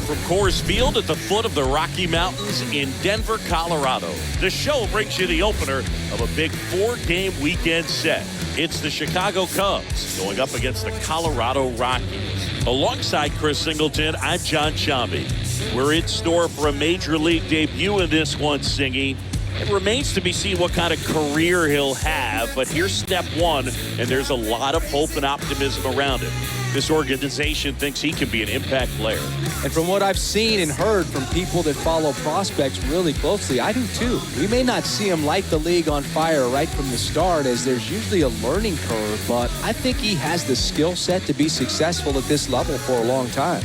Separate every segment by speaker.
Speaker 1: From Coors Field at the foot of the Rocky Mountains in Denver, Colorado, the show brings you the opener of a big 4-game weekend set. It's the Chicago Cubs going up against the Colorado Rockies. Alongside Chris Singleton, I'm John Chambi. We're in store for a major league debut in this one, Singy. It remains to be seen what kind of career he'll have, but here's step one, and there's a lot of hope and optimism around it. This organization thinks he can be an impact player.
Speaker 2: And from what I've seen and heard from people that follow prospects really closely, I do too. We may not see him light the league on fire right from the start, as there's usually a learning curve, but I think he has the skill set to be successful at this level for a long time.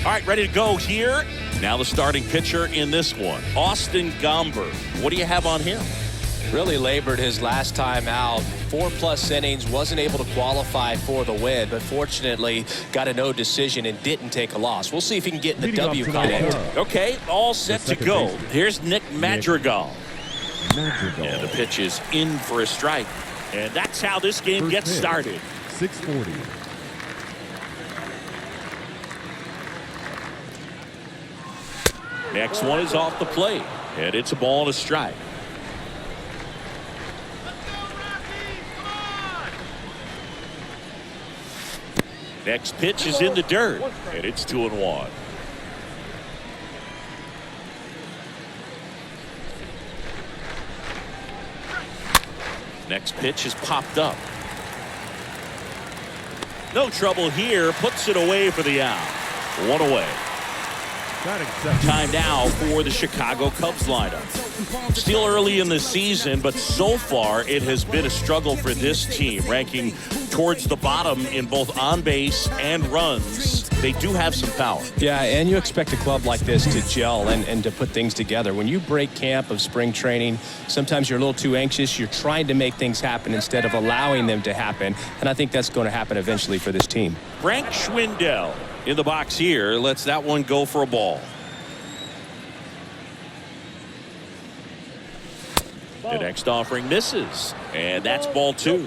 Speaker 1: All right, ready to go here. Now the starting pitcher in this one, Austin Gomber. What do you have on him?
Speaker 3: Really labored his last time out. 4+ innings, wasn't able to qualify for the win, but fortunately got a no decision and didn't take a loss. We'll see if he can get in the W column.
Speaker 1: Okay, all set to go. Here's Nick Madrigal. And the pitch is in for a strike. And that's how this game gets started.
Speaker 4: 640.
Speaker 1: Next one is off the plate, and it's a ball and a strike. Next pitch is in the dirt, and it's 2-1. Next pitch is popped up. No trouble here, puts it away for the out. One away. Time now for the Chicago Cubs lineup. Still early in the season, but so far it has been a struggle for this team, ranking towards the bottom in both on base and runs. They do have some power.
Speaker 3: Yeah, and you expect a club like this to gel and to put things together. When you break camp of spring training, sometimes you're a little too anxious. You're trying to make things happen instead of allowing them to happen, and I think that's going to happen eventually for this team.
Speaker 1: Frank Schwindel in the box here, lets that one go for a ball. The next offering misses, and that's ball 2.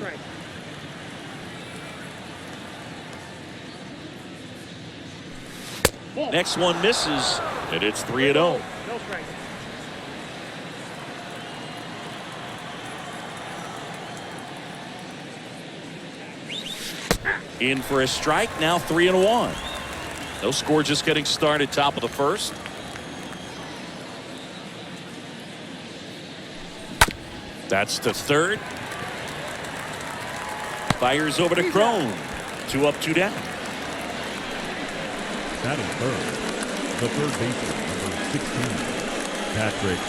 Speaker 1: Next one misses, and it's 3-0. In for a strike, now 3-1. No score, just getting started, top of the first. That's the third. Fires over to Crone. 2 up, 2 down.
Speaker 4: Batting third, the third baseman, number 16, Patrick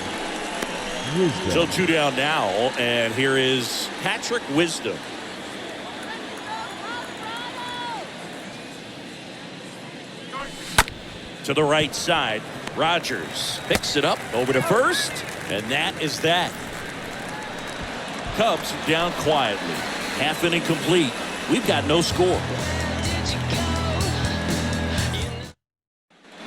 Speaker 4: Wisdom.
Speaker 1: So 2 down now, and here is Patrick Wisdom. To the right side, Rogers picks it up over to first, and that is that. Cubs down quietly. Half inning complete. We've got no score.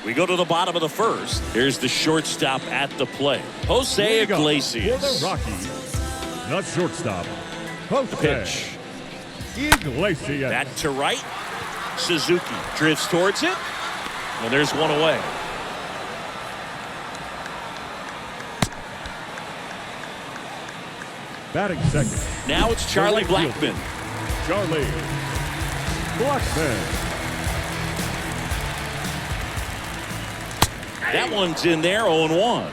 Speaker 1: We go to the bottom of the first. Here's the shortstop at the plate, Jose Iglesias.
Speaker 4: For the Rockies, the shortstop,
Speaker 1: The pitch.
Speaker 4: Iglesias.
Speaker 1: Back to right. Suzuki drifts towards it. And there's one away.
Speaker 4: Batting second.
Speaker 1: Now it's Charlie Blackmon.
Speaker 4: Charlie Blackmon.
Speaker 1: That one's in there, 0-1.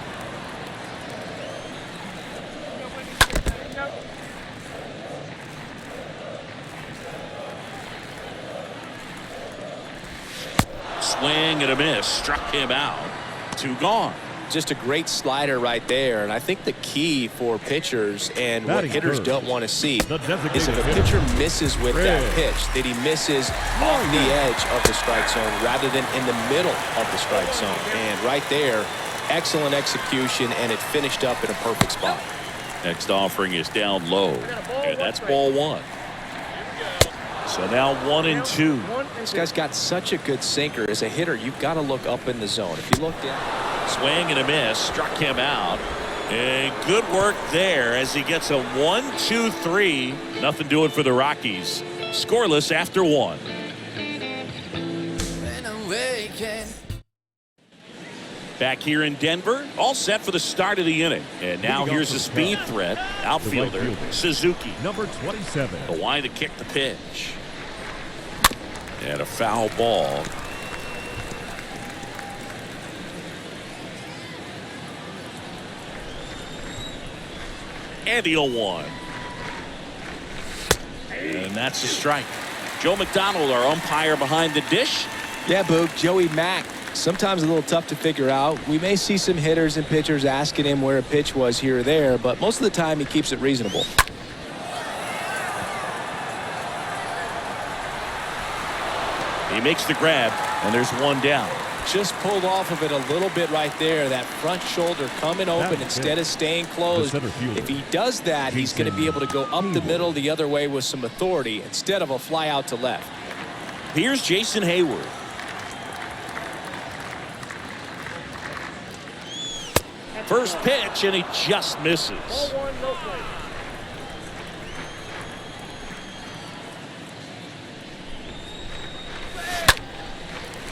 Speaker 1: Swing and a miss. Struck him out. 2 gone.
Speaker 3: Just a great slider right there, and I think the key for pitchers and what hitters don't want to see is if a pitcher misses with that pitch, that he misses off the edge of the strike zone rather than in the middle of the strike zone. And right there, excellent execution, and it finished up in a perfect spot.
Speaker 1: Next offering is down low, and that's ball 1. So now 1-2.
Speaker 3: This guy's got such a good sinker. As a hitter, you've got to look up in the zone. If you look down.
Speaker 1: Swing and a miss. Struck him out. And good work there as he gets a 1-2-3. Nothing doing for the Rockies. Scoreless after 1. Back here in Denver, all set for the start of the inning. And now here's a speed threat, outfielder Suzuki.
Speaker 4: Number 27.
Speaker 1: The line to kick the pitch. And a foul ball. And the 0-1. And that's a strike. Joe McDonald, our umpire behind the dish.
Speaker 2: Yeah, Boog, Joey Mack. Sometimes a little tough to figure out. We may see some hitters and pitchers asking him where a pitch was here or there, but most of the time he keeps it reasonable.
Speaker 1: He makes the grab, and there's one down.
Speaker 3: Just pulled off of it a little bit right there. That front shoulder coming open instead of staying closed. If he does that, he's going to be able to go up the middle the other way with some authority instead of a fly out to left.
Speaker 1: Here's Jason Hayward. First pitch, and he just misses.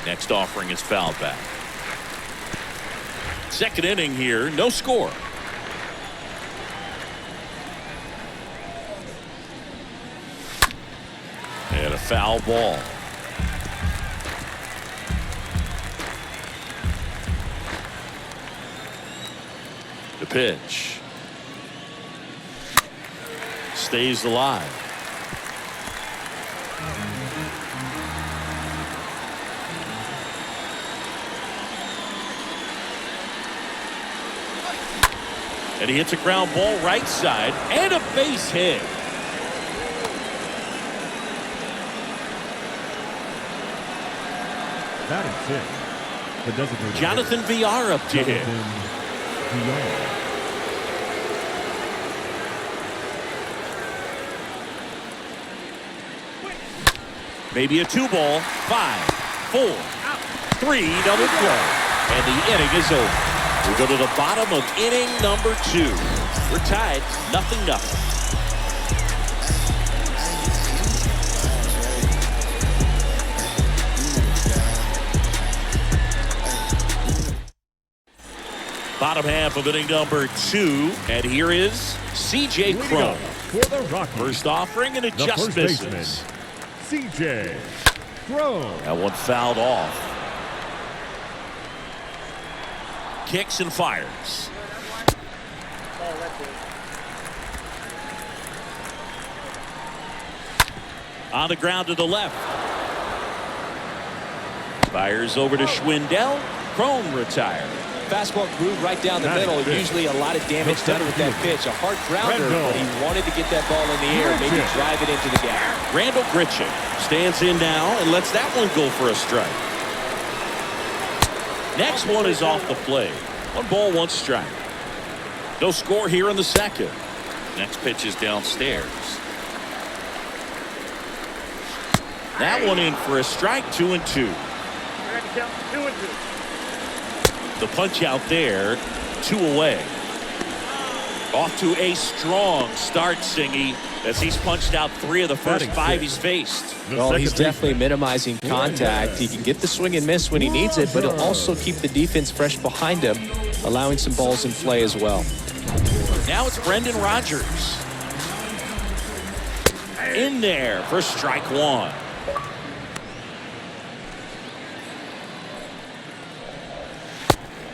Speaker 1: Next offering is fouled back. Second inning here, no score. And a foul ball. The pitch. Stays alive. And he hits a ground ball right side and a base hit.
Speaker 4: Batting sixth, the designated
Speaker 1: Jonathan Villar up to hit. Maybe a 2-ball, 5, 4, 3, double play. And the inning is over. We go to the bottom of inning number 2. We're tied 0-0. Bottom half of inning number 2, and here is C.J. Cron.
Speaker 4: For the Rockies,
Speaker 1: first offering, and it just misses.
Speaker 4: C.J. Cron.
Speaker 1: That one fouled off. Kicks and fires. On the ground to the left. Fires over to Schwindel. Cron retired.
Speaker 3: Fastball groove right down the middle. Usually a lot of damage done with that pitch. A hard grounder, but he wanted to get that ball in the air, maybe drive it into the gap.
Speaker 1: Randall Grichuk stands in now and lets that one go for a strike. Next one is off the plate. 1 ball, 1 strike. No score here in the second. Next pitch is downstairs. That one in for a strike, 2-2. The punch out there, 2 away. Off to a strong start, Singy, as he's punched out 3 of the first 5 he's faced.
Speaker 3: Well, he's definitely minimizing contact. He can get the swing and miss when he needs it, but he'll also keep the defense fresh behind him, allowing some balls in play as well.
Speaker 1: Now it's Brendan Rodgers. In there for strike 1.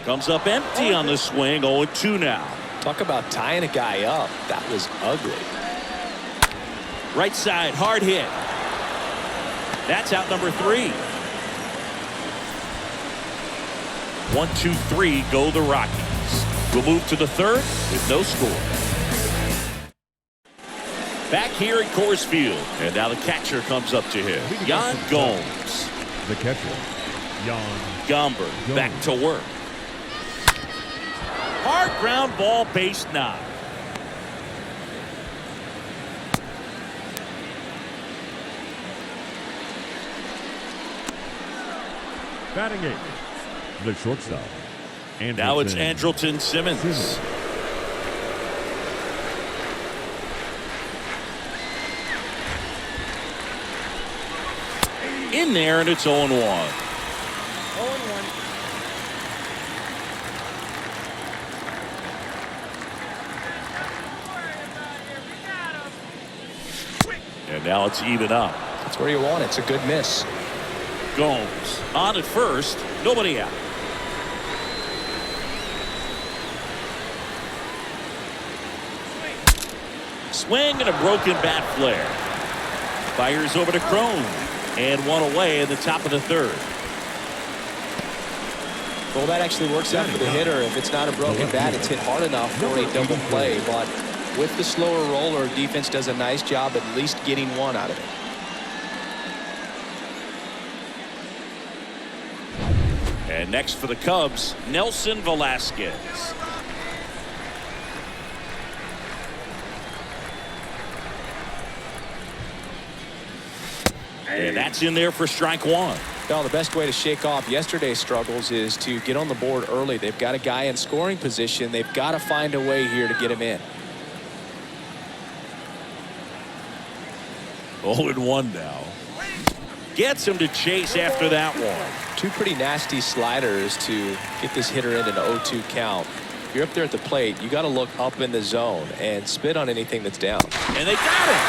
Speaker 1: Comes up empty on the swing, 0-2 now.
Speaker 3: Talk about tying a guy up. That was ugly.
Speaker 1: Right side, hard hit. That's out number 3. 1, 2, 3, go the Rockies. We'll move to the third with no score. Back here at Coors Field, and now the catcher comes up to him. Yan Gomes.
Speaker 4: The catcher, Yan
Speaker 1: Gomber back to work. Hard ground ball, base 9.
Speaker 4: batting 8th, the shortstop.
Speaker 1: Now it's Andrelton Simmons. In there, and it's 0-1. And now it's even up.
Speaker 3: That's where you want it. It's a good miss.
Speaker 1: Gomes on at first. Nobody out. Swing and a broken bat flare. Fires over to Crone. And one away in the top of the third.
Speaker 3: Well, that actually works out for the hitter. If it's not a broken bat, it's hit hard enough for a double play. But with the slower roller, defense does a nice job at least getting one out of it.
Speaker 1: And next for the Cubs, Nelson Velasquez. And that's in there for strike one.
Speaker 3: Well, the best way to shake off yesterday's struggles is to get on the board early. They've got a guy in scoring position. They've got to find a way here to get him in.
Speaker 1: 0-1 now. Gets him to chase after that one.
Speaker 3: Two pretty nasty sliders to get this hitter in an 0-2 count. If you're up there at the plate, you got to look up in the zone and spit on anything that's down.
Speaker 1: And they got it.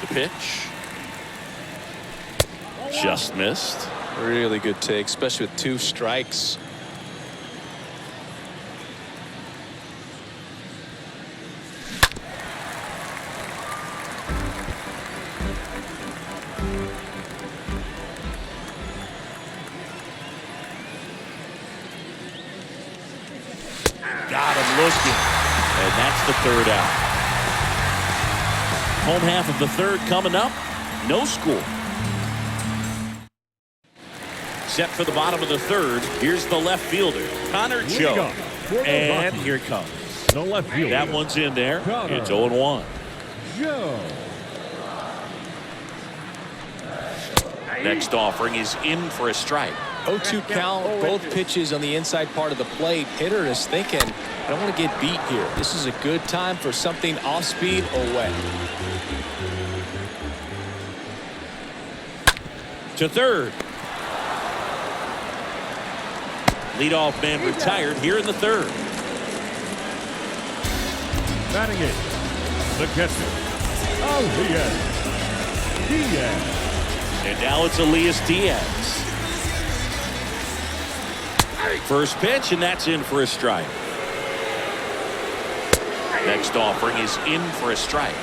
Speaker 1: The pitch. Just missed.
Speaker 3: Really good take, especially with 2 strikes.
Speaker 1: Got him looking. And that's the third out. Home half of the third coming up. No score. Set for the bottom of the third. Here's the left fielder, Connor Joe. And here it comes.
Speaker 4: The left fielder.
Speaker 1: That one's in there.
Speaker 4: Connor
Speaker 1: It's 0-1.
Speaker 4: Joe.
Speaker 1: Next offering is in for a strike.
Speaker 3: 0-2 count, both pitches on the inside part of the plate. Hitter is thinking, I don't want to get beat here. This is a good time for something off speed or wet.
Speaker 1: To third. Leadoff man retired here in the third.
Speaker 4: Batting it. The catcher. Diaz.
Speaker 1: And now it's Elias Diaz. First pitch, and that's in for a strike. Next offering is in for a strike.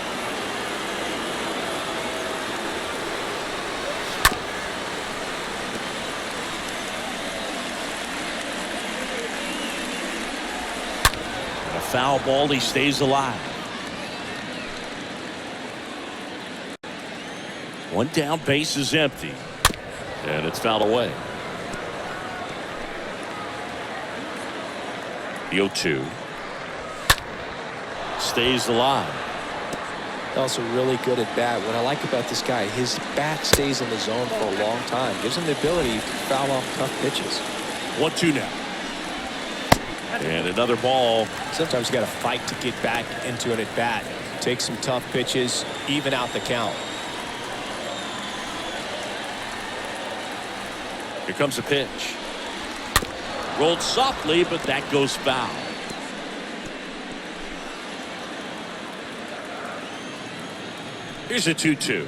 Speaker 1: And a foul ball, he stays alive. One down, base is empty. And it's fouled away. The 0-2. Stays alive.
Speaker 3: Also really good at bat. What I like about this guy, his bat stays in the zone for a long time. Gives him the ability to foul off tough pitches.
Speaker 1: 1-2 now. And another ball.
Speaker 3: Sometimes you got to fight to get back into an at bat. Take some tough pitches, even out the count.
Speaker 1: Here comes a pitch. Rolled softly, but that goes foul. Here's a 2-2.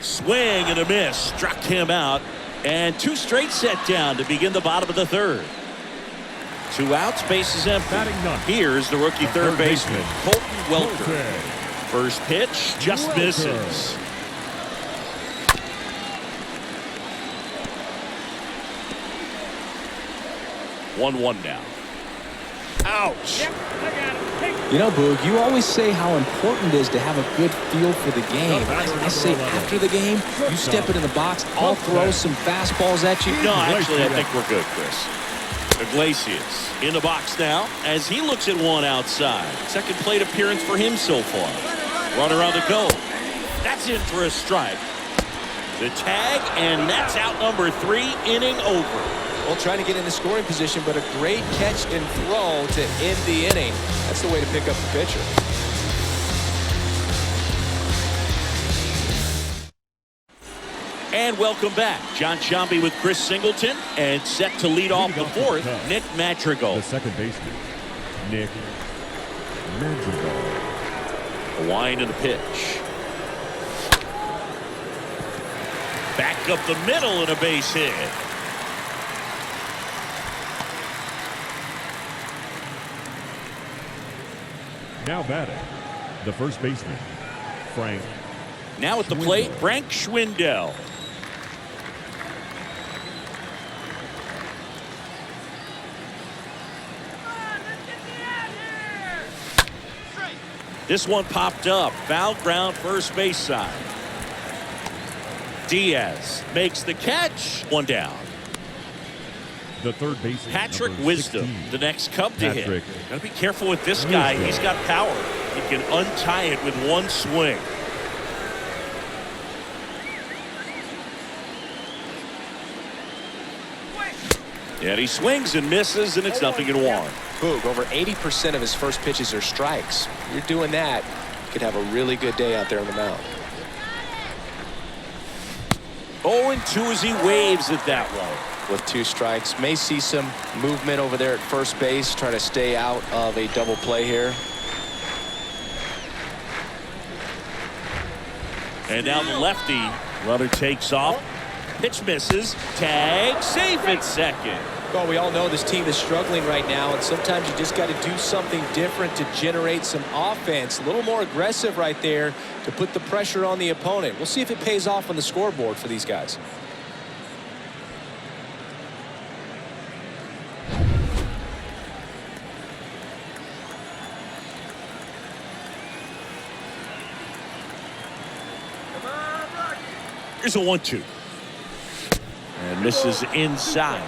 Speaker 1: Swing and a miss. Struck him out. And 2 straight set down to begin the bottom of the third. 2 outs, base is empty. Here's the rookie third baseman, Colton Welker. First pitch just misses. One now. Ouch.
Speaker 3: You know, Boog, you always say how important it is to have a good feel for the game. I say after the game, you step it in the box, I'll throw some fastballs at you.
Speaker 1: No, actually, I think we're good, Chris. Iglesias in the box now as he looks at one outside. Second plate appearance for him so far. Runner on the go. That's in for a strike. The tag, and that's out number 3, inning over.
Speaker 3: Well, trying to get in the scoring position, but a great catch and throw to end the inning. That's the way to pick up the pitcher.
Speaker 1: And welcome back. John Sciambi with Chris Singleton, and set to lead off the fourth, Nick Madrigal.
Speaker 4: The second baseman, Nick Madrigal.
Speaker 1: A wind and a pitch. Back up the middle and a base hit.
Speaker 4: Now batting, the first baseman, Frank.
Speaker 1: Now at the plate, Frank Schwindel. This one popped up. Foul ground, first base side. Diaz makes the catch. One down.
Speaker 4: The third baseman,
Speaker 1: Patrick
Speaker 4: number
Speaker 1: Wisdom,
Speaker 4: 16.
Speaker 1: the next Cub to hit.
Speaker 4: Patrick
Speaker 1: Got to be careful with this guy.
Speaker 4: Wisdom.
Speaker 1: He's got power. He can untie it with one swing. And he swings and misses, and it's 0-1.
Speaker 3: Boog, over 80% of his first pitches are strikes. You're doing that, you could have a really good day out there on the mound.
Speaker 1: 0-2 as he waves it that way.
Speaker 3: With 2 strikes, may see some movement over there at first base, trying to stay out of a double play here.
Speaker 1: And now the lefty. Runner takes off. Pitch misses. Tag. Safe at second.
Speaker 3: Well, we all know this team is struggling right now, and sometimes you just got to do something different to generate some offense. A little more aggressive right there to put the pressure on the opponent. We'll see if it pays off on the scoreboard for these guys.
Speaker 1: Here's a 1-2. And misses inside.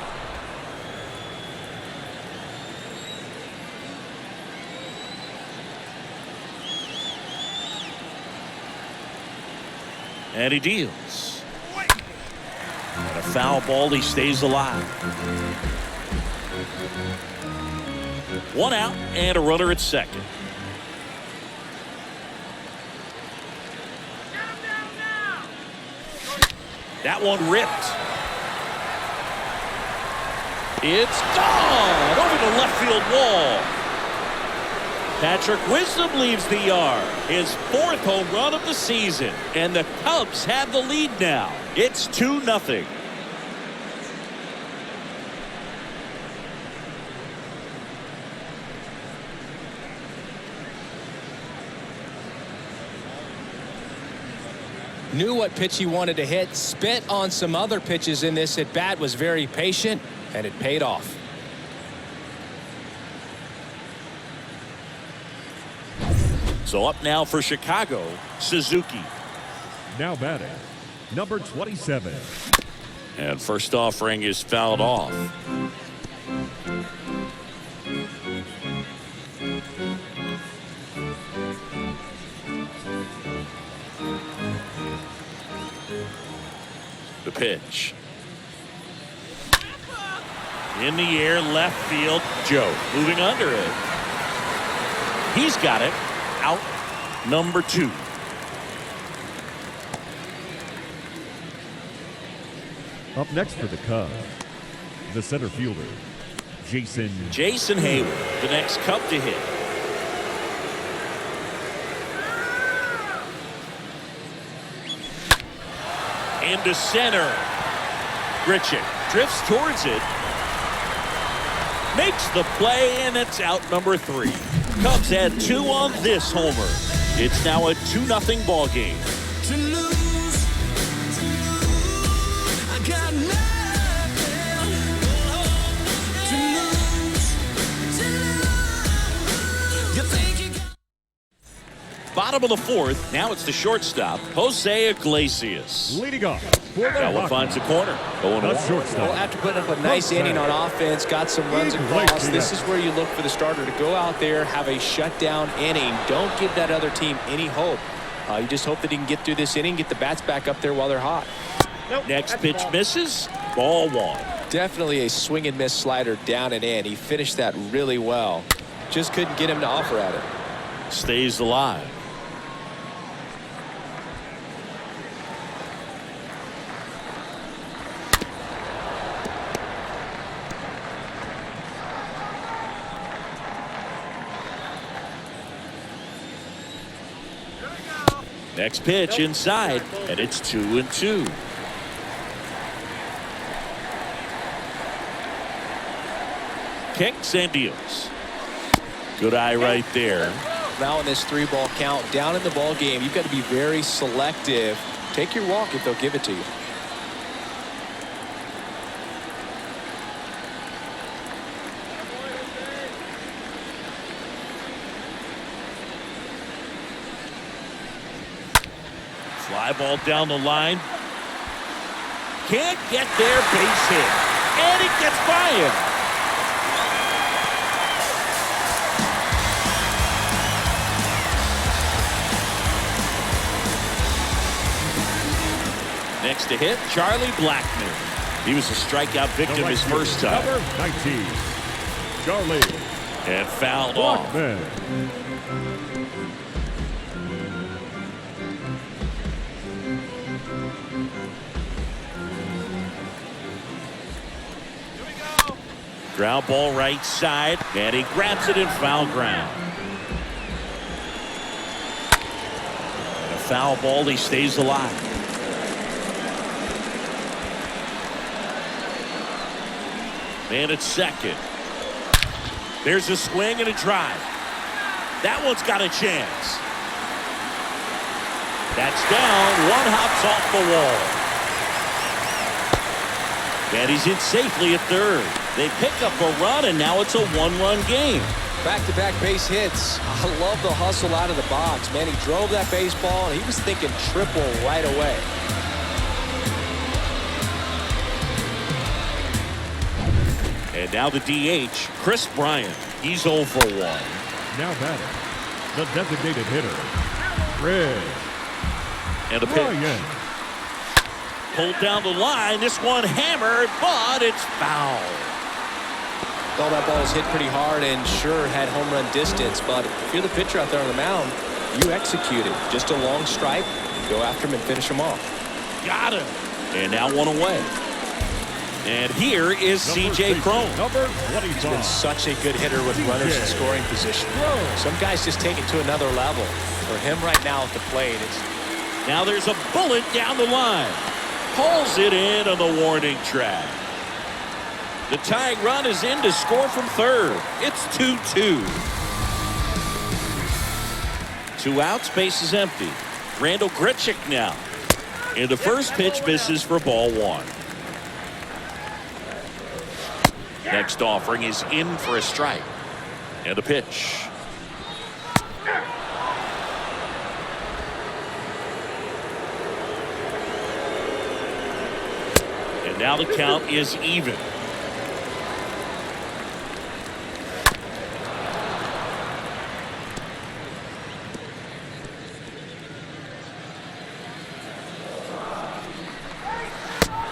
Speaker 1: And he deals. And a foul ball. He stays alive. 1 out and a runner at second. That one ripped. It's gone over the left field wall. Patrick Wisdom leaves the yard. His 4th home run of the season. And the Cubs have the lead now. It's 2-0.
Speaker 3: Knew what pitch he wanted to hit, spit on some other pitches in this at bat, was very patient, and it paid off.
Speaker 1: So up now for Chicago, Suzuki.
Speaker 4: Now batting, number 27.
Speaker 1: And first offering is fouled off. The pitch. In the air, left field. Joe moving under it. He's got it. Out number 2.
Speaker 4: Up next for the Cubs, the center fielder, Jason
Speaker 1: Hayward, the next Cub to hit. Into center. Grichuk drifts towards it. Makes the play, and it's out number 3. Cubs had 2 on this homer. It's now a 2-0 ball game. Bottom of the 4th. Now it's the shortstop, Jose Iglesias.
Speaker 4: leading off for the
Speaker 1: That one
Speaker 4: Rockies.
Speaker 1: finds the corner. Going
Speaker 4: The
Speaker 1: on.
Speaker 4: shortstop.
Speaker 3: Well, after putting up a nice inning on offense, got some runs across, this is where you look for the starter to go out there, have a shutdown inning. Don't give that other team any hope. You just hope that he can get through this inning, get the bats back up there while they're hot.
Speaker 1: Next pitch misses. Ball 1.
Speaker 3: Definitely a swing and miss slider down and in. He finished that really well. Just couldn't get him to offer at it.
Speaker 1: Stays alive. Next pitch inside, and it's 2-2. Kicks and deals. Good eye right there.
Speaker 3: Now in this 3-ball count, down in the ball game, you've got to be very selective. Take your walk if they'll give it to you.
Speaker 1: Fly ball down the line. Can't get there, base hit. And it gets by him. Next to hit, Charlie Blackmon. He was a strikeout victim his first time.
Speaker 4: Number 19, Charlie.
Speaker 1: And fouled off. Ground ball right side, and he grabs it in foul ground. And a foul ball, he stays alive. And it's second. There's a swing and a drive. That one's got a chance. That's down. One hops off the wall. And he's in safely at third. They pick up a run, and now it's a one-run game.
Speaker 3: Back-to-back base hits. I love the hustle out of the box. Man, he drove that baseball, and he was thinking triple right away.
Speaker 1: And now the DH, Chris Bryant. He's 0 for 1.
Speaker 4: Now batting, the designated hitter, Red.
Speaker 1: And a pitch. Pulled down the line. This one hammered, but it's foul.
Speaker 3: Well, that ball was hit pretty hard and sure had home run distance, but if you're the pitcher out there on the mound, you execute it. Just a long strike, go after him and finish him off.
Speaker 1: Got him. And now one away. And here is C.J. Cron.
Speaker 4: Number 25.
Speaker 3: He's been such a good hitter with runners in scoring position. Some guys just take it to another level. For him right now at the plate,
Speaker 1: now there's a bullet down the line. Pulls it in on the warning track. The tying run is in to score from third. It's 2-2. 2 outs, base is empty. Randall Grichuk now. And the first pitch misses for ball 1. Next offering is in for a strike. And a pitch. And now the count is even.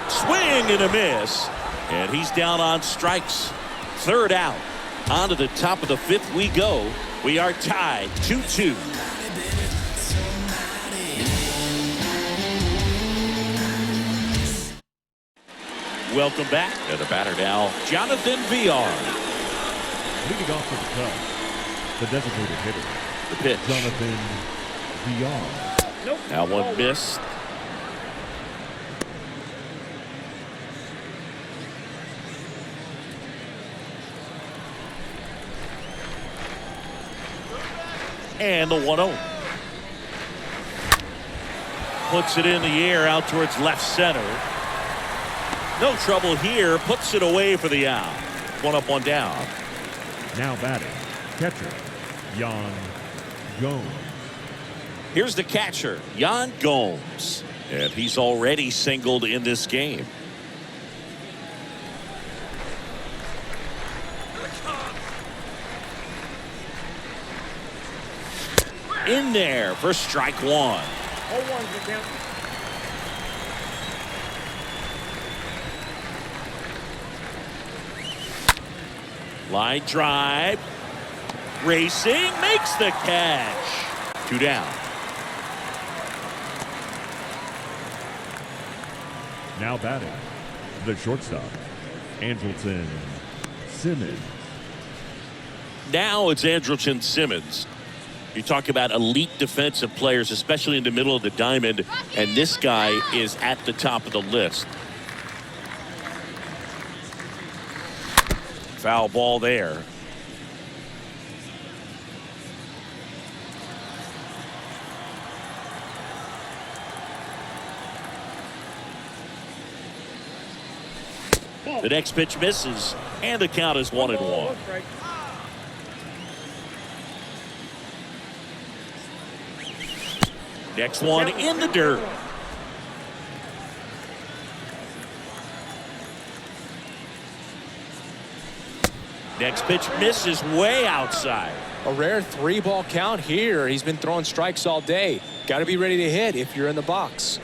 Speaker 1: Swing and a miss. And he's down on strikes. Third out. On to the top of the 5th we go. We are tied 2-2. Welcome back. And the batter now, Jonathan Villar.
Speaker 4: Leading off for the Cubs, the designated hitter,
Speaker 1: The pitch.
Speaker 4: Jonathan Villar.
Speaker 1: Now one missed. And the 1-0. Puts it in the air out towards left center. No trouble here. Puts it away for the out. 1 up, 1 down.
Speaker 4: Now batting, catcher, Yan Gomes.
Speaker 1: Here's the catcher, Yan Gomes. And he's already singled in this game. In there for strike 1. Line drive. Racing. Makes the catch. 2 down.
Speaker 4: Now batting, the shortstop, Andrelton Simmons.
Speaker 1: Now it's Andrelton Simmons. You talk about elite defensive players, especially in the middle of the diamond, and this guy is at the top of the list. Foul ball there. The next pitch misses, and the count is 1-1. Next one in the dirt. Next pitch misses way outside.
Speaker 3: A rare 3-ball count here. He's been throwing strikes all day. Got to be ready to hit if you're in the box.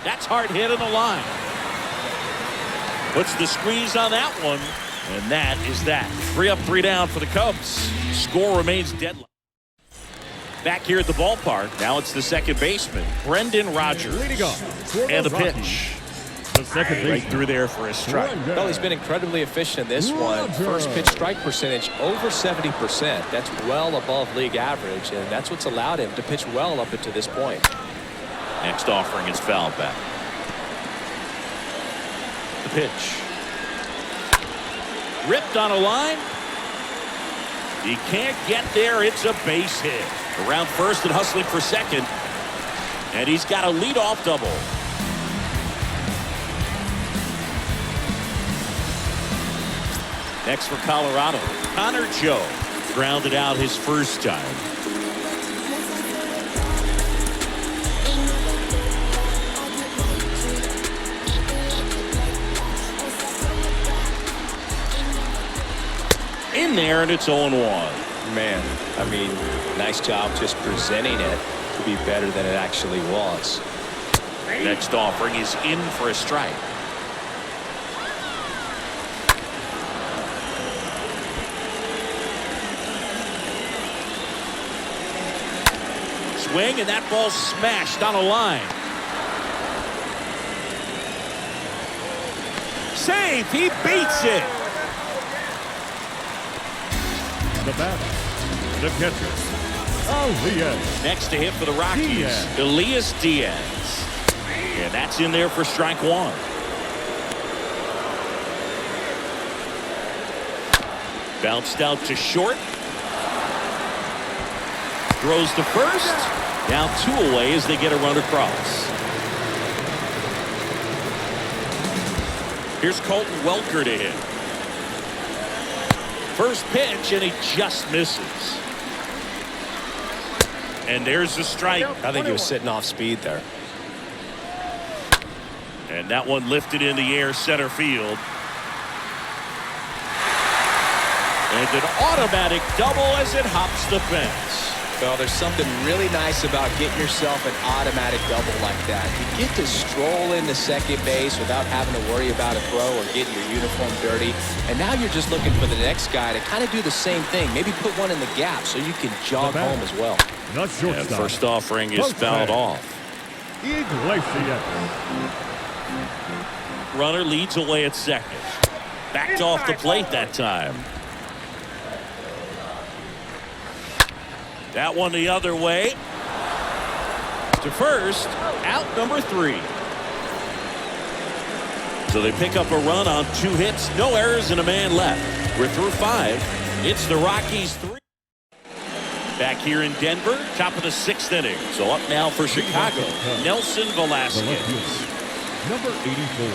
Speaker 1: That's hard hit in the line. Puts the squeeze on that one. And that is that. 3 up, 3 down for the Cubs. Score remains deadlocked. Back here at the ballpark. Now it's the second baseman, Brendan Rodgers. And the pitch.
Speaker 4: The second baseman.
Speaker 1: Right through there for a strike.
Speaker 3: Well, he's been incredibly efficient in this one. First pitch strike percentage over 70%. That's well above league average, and that's what's allowed him to pitch well up until this point.
Speaker 1: Next offering is fouled back. The pitch. Ripped on a line. He can't get there. It's a base hit. Around first and hustling for second. And he's got a leadoff double. Next for Colorado, Connor Joe grounded out his first time. In there, and it's 0-1.
Speaker 3: Man, I mean, nice job just presenting it to be better than it actually was.
Speaker 1: Next offering is in for a strike. Swing, and that ball smashed on a line. Save, he beats it.
Speaker 4: The batter, the catcher, Elias.
Speaker 1: Next to hit for the Rockies, Elias Diaz. And that's in there for strike one. Bounced out to short. Throws to first. Now 2 away as they get a run across. Here's Colton Welker to hit. First pitch, and he just misses. And there's the strike.
Speaker 3: I think he was sitting off speed there.
Speaker 1: And that one lifted in the air center field. And an automatic double as it hops the fence.
Speaker 3: Well, there's something really nice about getting yourself an automatic double like that. You get to stroll into second base without having to worry about a throw or getting your uniform dirty. And now you're just looking for the next guy to kind of do the same thing. Maybe put one in the gap so you can jog home as well.
Speaker 4: Not
Speaker 1: and first offering is fouled off. Runner leads away at second. Backed off the plate that time. That one the other way. To first, out number 3. So they pick up a run on 2 hits, no errors, and a man left. We're through 5. It's the Rockies 3. Back here in Denver, top of the 6th inning. So up now for Chicago, Nelson Velasquez.
Speaker 4: Number 84.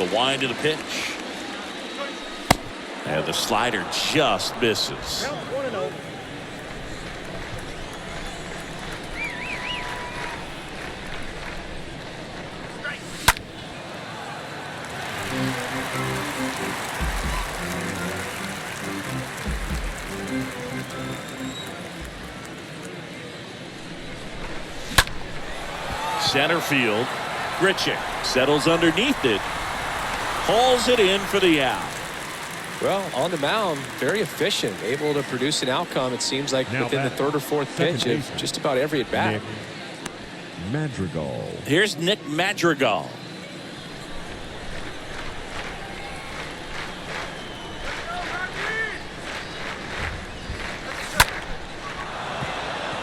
Speaker 1: The wind of the pitch. And the slider just misses. Center field. Grichuk settles underneath it. Hauls it in for the out.
Speaker 3: Well, on the mound, very efficient, able to produce an outcome, it seems like,
Speaker 4: now
Speaker 3: within the third or fourth pitch of just about every at-bat.
Speaker 4: Nick Madrigal.
Speaker 1: Here's Nick Madrigal.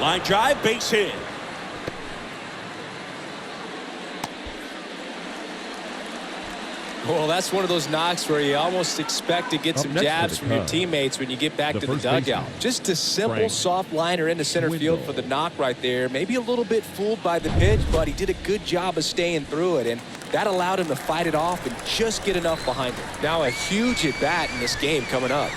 Speaker 1: Line drive, base hit.
Speaker 3: Well, that's one of those knocks where you almost expect to get some jabs from your teammates when you get back to the dugout. Just a simple soft liner into center field for the knock right there. Maybe a little bit fooled by the pitch, but he did a good job of staying through it, and that allowed him to fight it off and just get enough behind him. Now a huge at bat in this game coming up.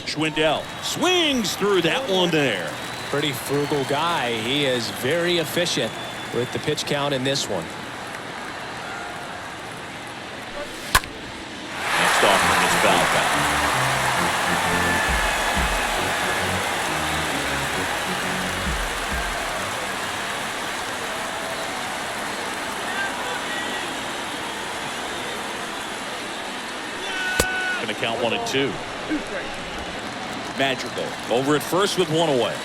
Speaker 1: Schwindel swings through that one there.
Speaker 3: Pretty frugal guy. He is very efficient with the pitch count in this one.
Speaker 1: Next offering is foul back. Gonna count 1-2. Madrigal over at first with one away.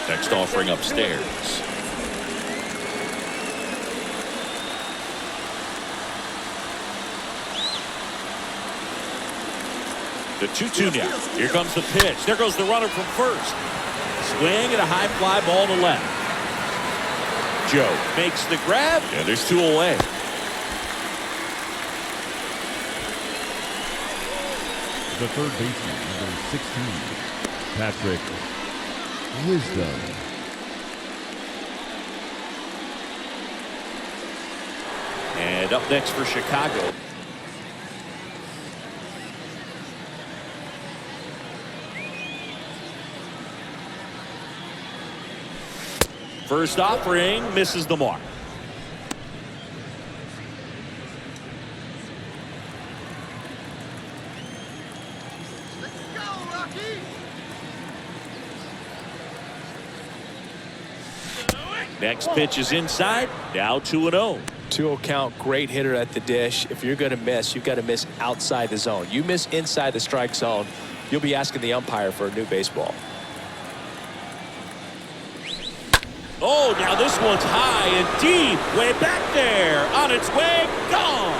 Speaker 1: Next offering upstairs. The 2-2 now. Here comes the pitch. There goes the runner from first. Swing and a high fly ball to left. Joe makes the grab, and there's two away.
Speaker 4: The third baseman, number 16, Patrick Wisdom.
Speaker 1: And up next for Chicago. First offering misses the mark.
Speaker 5: Let's go, Rocky!
Speaker 1: Next pitch is inside. Now 2-0.
Speaker 3: 2-0 count, great hitter at the dish. If you're going to miss, you've got to miss outside the zone. You miss inside the strike zone, you'll be asking the umpire for a new baseball.
Speaker 1: Oh, now this one's high and deep. Way back there. On its way. Gone.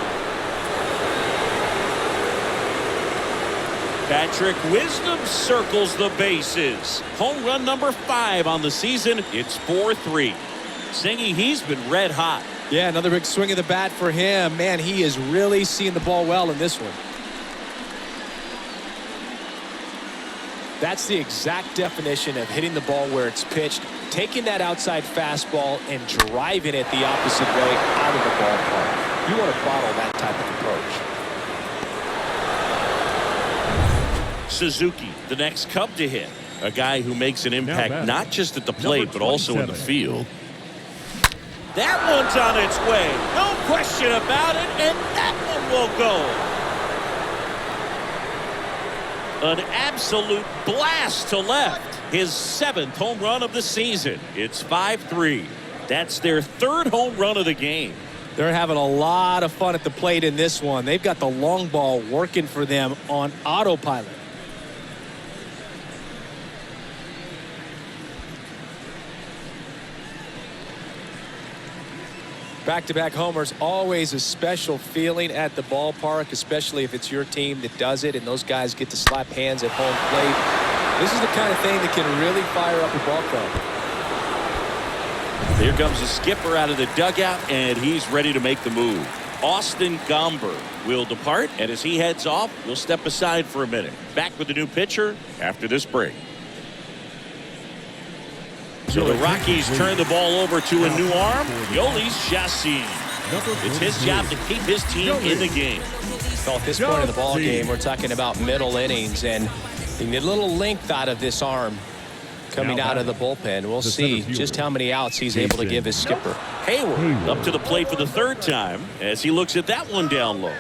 Speaker 1: Patrick Wisdom circles the bases. Home run number 5 on the season. It's 4-3. Singy, he's been red hot.
Speaker 2: Yeah, another big swing of the bat for him. Man, he is really seeing the ball well in this one.
Speaker 3: That's the exact definition of hitting the ball where it's pitched, taking that outside fastball and driving it the opposite way out of the ballpark. You want to bottle that type of approach.
Speaker 1: Suzuki, the next Cub to hit. A guy who makes an impact not just at the plate, but also in the field. That one's on its way. No question about it, and that one will go. An absolute blast to left. His 7th home run of the season. It's 5-3. That's their 3rd home run of the game.
Speaker 2: They're having a lot of fun at the plate in this one. They've got the long ball working for them on autopilot.
Speaker 3: Back-to-back homers, always a special feeling at the ballpark, especially if it's your team that does it and those guys get to slap hands at home plate. This is the kind of thing that can really fire up a ball club.
Speaker 1: Here comes the skipper out of the dugout, and he's ready to make the move. Austin Gomber will depart, and as he heads off, we'll step aside for a minute. Back with the new pitcher after this break. So the Rockies turn the ball over to a new arm, Yolis Chassin. It's his job to keep his team in the game.
Speaker 3: So at this point in the ball game, we're talking about middle innings, and you need a little length out of this arm coming out of the bullpen. We'll see just how many outs he's able to give his skipper.
Speaker 1: Hayward up to the plate for the 3rd time as he looks at that one down low.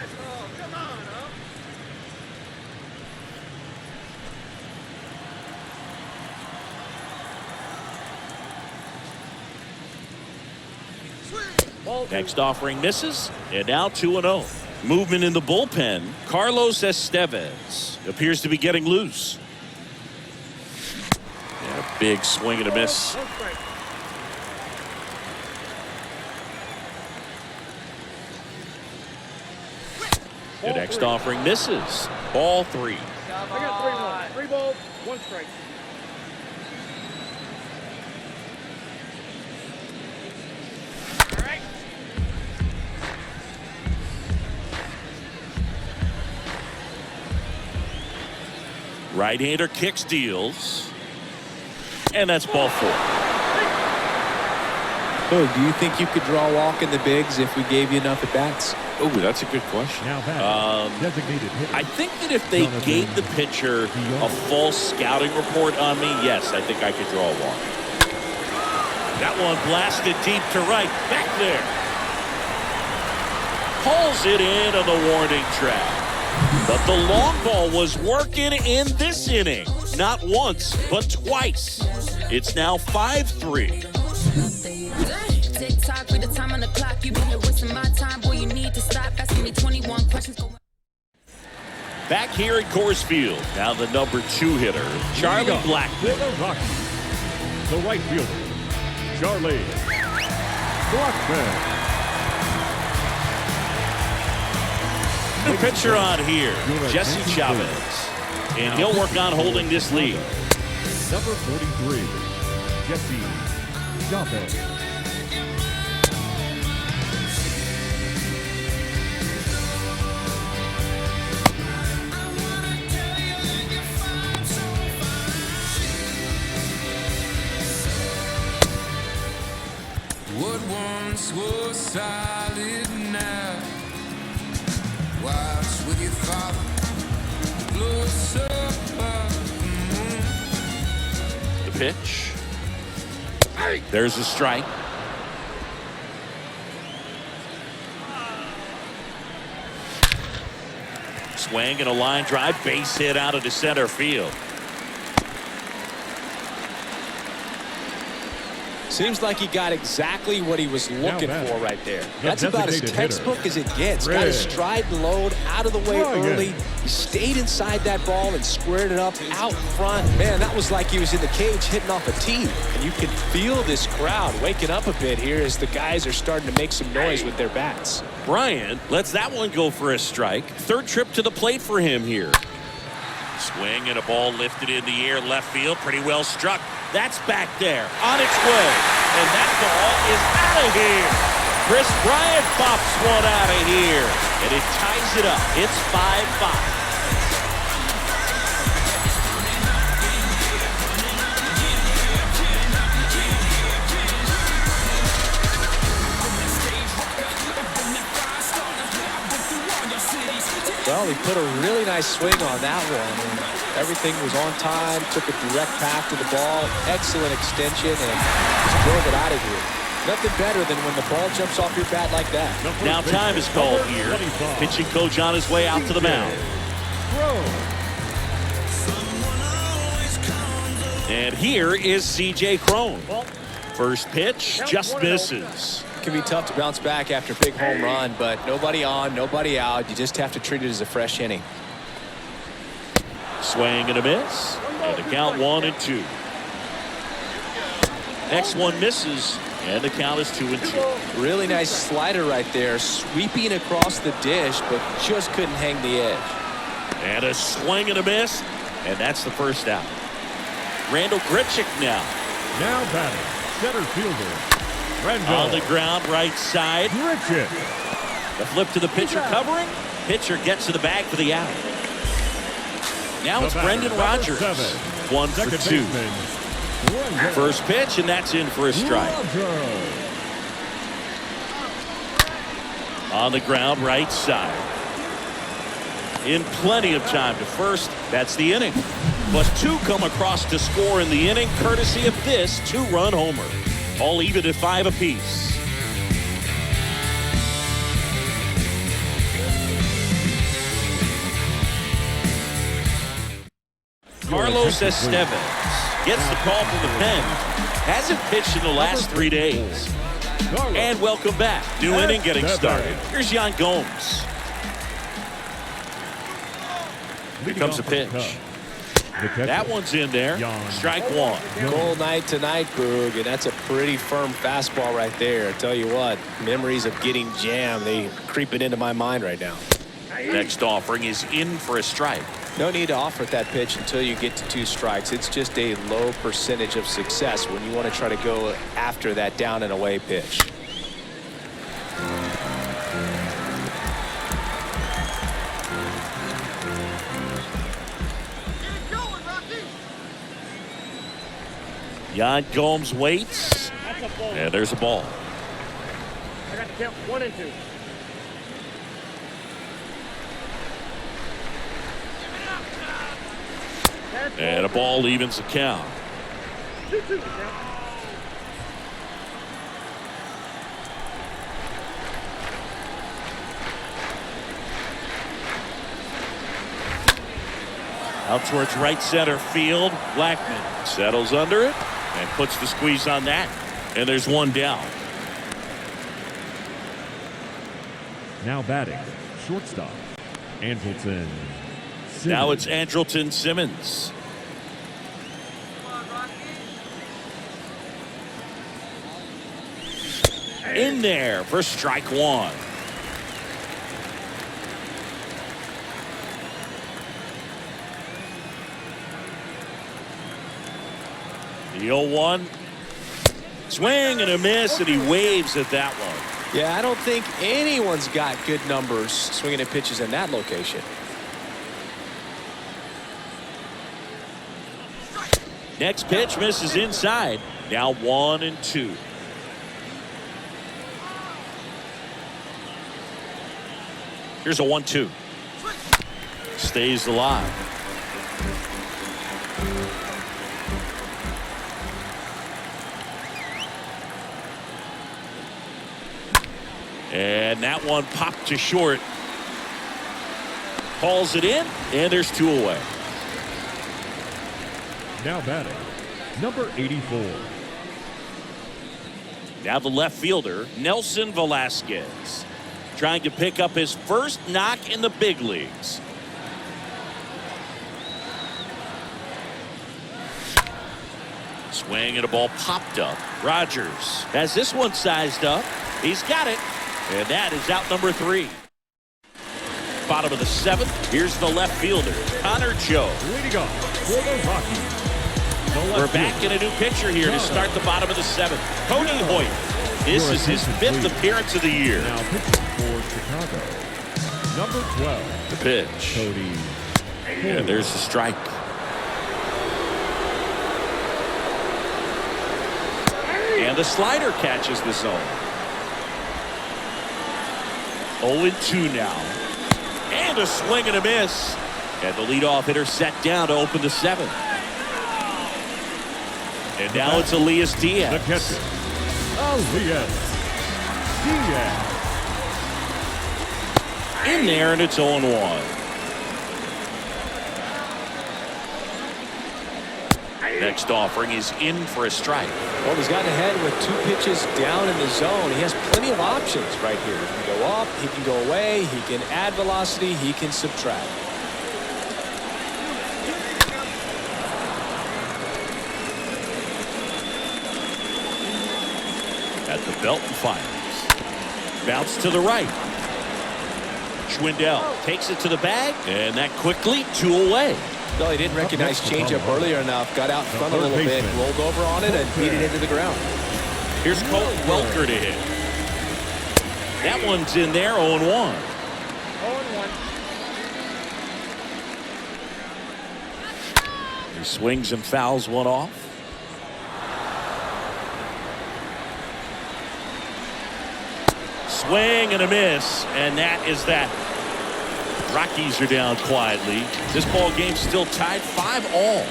Speaker 1: Next offering misses, and now 2-0. Movement in the bullpen. Carlos Estevez appears to be getting loose. And a big swing and a miss. The next offering misses. Ball 3.
Speaker 5: I got 3 balls, 1 strike.
Speaker 1: Right-hander kicks, deals. And that's ball 4.
Speaker 2: Oh, do you think you could draw a walk in the bigs if we gave you enough at bats?
Speaker 1: Oh, that's a good question.
Speaker 4: Now designated hitter.
Speaker 1: I think that if they gave the pitcher a false scouting report on me, yes, I think I could draw a walk. That one blasted deep to right. Back there. Pulls it in on the warning track. But the long ball was working in this inning. Not once, but twice. It's now 5-3.
Speaker 6: Tick-tock, read the time on the clock. You been here wasting my time, boy. You need to stop asking me 21 questions.
Speaker 1: Back here at Coors Field, now the number 2 hitter, Charlie Blackmon.
Speaker 4: For the Rockies, the right fielder, Charlie Blackmon.
Speaker 1: The pitcher on here, Jesse Chavez. And he'll work on holding this lead.
Speaker 4: Number 43, Jesse Chavez.
Speaker 7: What once was solid now. Watch with your father. Close up.
Speaker 1: The pitch. There's a strike. Swing and a line drive, base hit out into center field.
Speaker 3: Seems like he got exactly what he was looking for right there. That's about as
Speaker 4: designated
Speaker 3: textbook
Speaker 4: hitter.
Speaker 3: as it gets. Got his stride and load out of the way early. He stayed inside that ball and squared it up out front. Man, that was like he was in the cage hitting off a tee. And you can feel this crowd waking up a bit here as the guys are starting to make some noise with their bats.
Speaker 1: Bryant lets that one go for a strike. Third trip to the plate for him here. Swing and a ball lifted in the air, left field, pretty well struck. That's back there, on its way. And that ball is out of here. Chris Bryant pops one out of here. And it ties it up. It's 5-5.
Speaker 3: Well, he put a really nice swing on that one. And everything was on time, took a direct path to the ball, excellent extension, and just drove it out of here. Nothing better than when the ball jumps off your bat like that.
Speaker 1: Now time is called here. Pitching coach on his way out to the mound. And here is C.J. Cron. First pitch just misses.
Speaker 3: It can be tough to bounce back after a big home run, but nobody on, nobody out. You just have to treat it as a fresh inning.
Speaker 1: Swing and a miss. And the count 1-2. Next one misses. And the count is 2-2.
Speaker 3: Really nice slider right there, sweeping across the dish, but just couldn't hang the edge.
Speaker 1: And a swing and a miss. And that's the first out. Randall Grichuk now.
Speaker 4: Now batting, center fielder, Randall.
Speaker 1: On the ground, right side.
Speaker 4: Grichuk.
Speaker 1: The flip to the pitcher covering. Pitcher gets to the bag for the out. Now it's Brendan Rodgers. 1 for 2. First pitch, and that's in for a strike. On the ground, right side. In plenty of time to first. That's the inning. But 2 come across to score in the inning, courtesy of this 2-run homer. All even at 5 apiece. Carlos Estevez gets the call from the pen. Hasn't pitched in the last 3 days. And welcome back. New inning getting started. Here's Yan Gomes. Here comes a pitch. That one's in there. Strike one.
Speaker 3: Cold night tonight, Boog, and that's a pretty firm fastball right there. I tell you what, memories of getting jammed, they creeping into my mind right now.
Speaker 1: Next offering is in for a strike.
Speaker 3: No need to offer that pitch until you get to 2 strikes. It's just a low percentage of success when you want to try to go after that down and away pitch.
Speaker 1: Yan Gomes waits. And there's a ball.
Speaker 5: I got the count 1 and 2.
Speaker 1: And a ball evens the count.
Speaker 5: 2-2 the count.
Speaker 1: Out towards right center field. Blackman settles under it and puts the squeeze on that. And there's one down.
Speaker 4: Now batting, shortstop, Andrelton Simmons.
Speaker 1: Now it's Andrelton Simmons. In there for strike one. The 0-1. Swing and a miss, and he waves at that one.
Speaker 3: Yeah, I don't think anyone's got good numbers swinging at pitches in that location.
Speaker 1: Next pitch misses inside. Now 1-2. Here's a 1-2. Stays alive. And that one popped to short. Calls it in, and there's 2 away.
Speaker 4: Now batting, number 84.
Speaker 1: Now the left fielder, Nelson Velasquez, trying to pick up his first knock in the big leagues. Swing and a ball popped up. Rogers has this one sized up. He's got it. And that is out number 3. Bottom of the 7th. Here's the left fielder, Connor Joe.
Speaker 4: Leading off for the Rockies.
Speaker 1: We're back in a new pitcher here to start the bottom of the 7th. Cody Hoyt. This is his 5th appearance of the year.
Speaker 4: Now pitching for Chicago, number 12.
Speaker 1: The pitch.
Speaker 4: Cody.
Speaker 1: And there's the strike. And the slider catches the zone. 0-2 now. And a swing and a miss. And the leadoff hitter set down to open the 7th. And now it's Elias Diaz.
Speaker 4: The catcher, Elias Diaz.
Speaker 1: In there, and it's 0-1. Next offering is in for a strike.
Speaker 3: Well, he's gotten ahead with 2 pitches down in the zone. He has plenty of options right here. He can go up, he can go away, he can add velocity, he can subtract.
Speaker 1: At the belt and fires. Bounce to the right. Schwindel takes it to the bag, and that quickly 2 away.
Speaker 3: Well, he didn't recognize changeup earlier enough, got out in front a little bit, rolled over on it, and beat it into the ground.
Speaker 1: Here's Colt Welker to hit. That one's in there, 0-1.
Speaker 5: 0-1.
Speaker 1: He swings and fouls one off. Swing and a miss, and that is that. Rockies are down quietly. This ball game's still tied 5-all.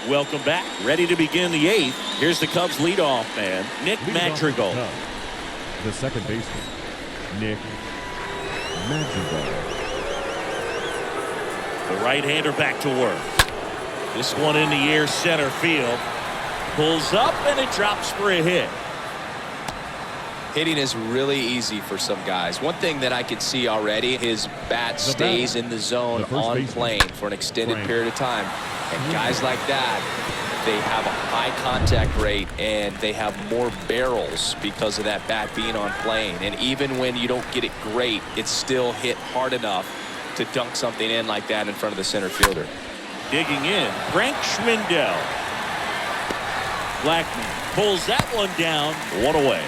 Speaker 1: Welcome back. Ready to begin the 8th. Here's the Cubs leadoff man, Nick Madrigal.
Speaker 4: The second baseman, Nick Madrigal.
Speaker 1: The right-hander back to work. This one in the air center field. Pulls up and it drops for a hit.
Speaker 3: Hitting is really easy for some guys. One thing that I could see already, his bat stays in the zone on plane for an extended period of time. And guys like that, they have a high contact rate and they have more barrels because of that bat being on plane. And even when you don't get it great, it's still hit hard enough to dunk something in like that in front of the center fielder.
Speaker 1: Digging in, Frank Schwindel. Blackman pulls that one down, one away.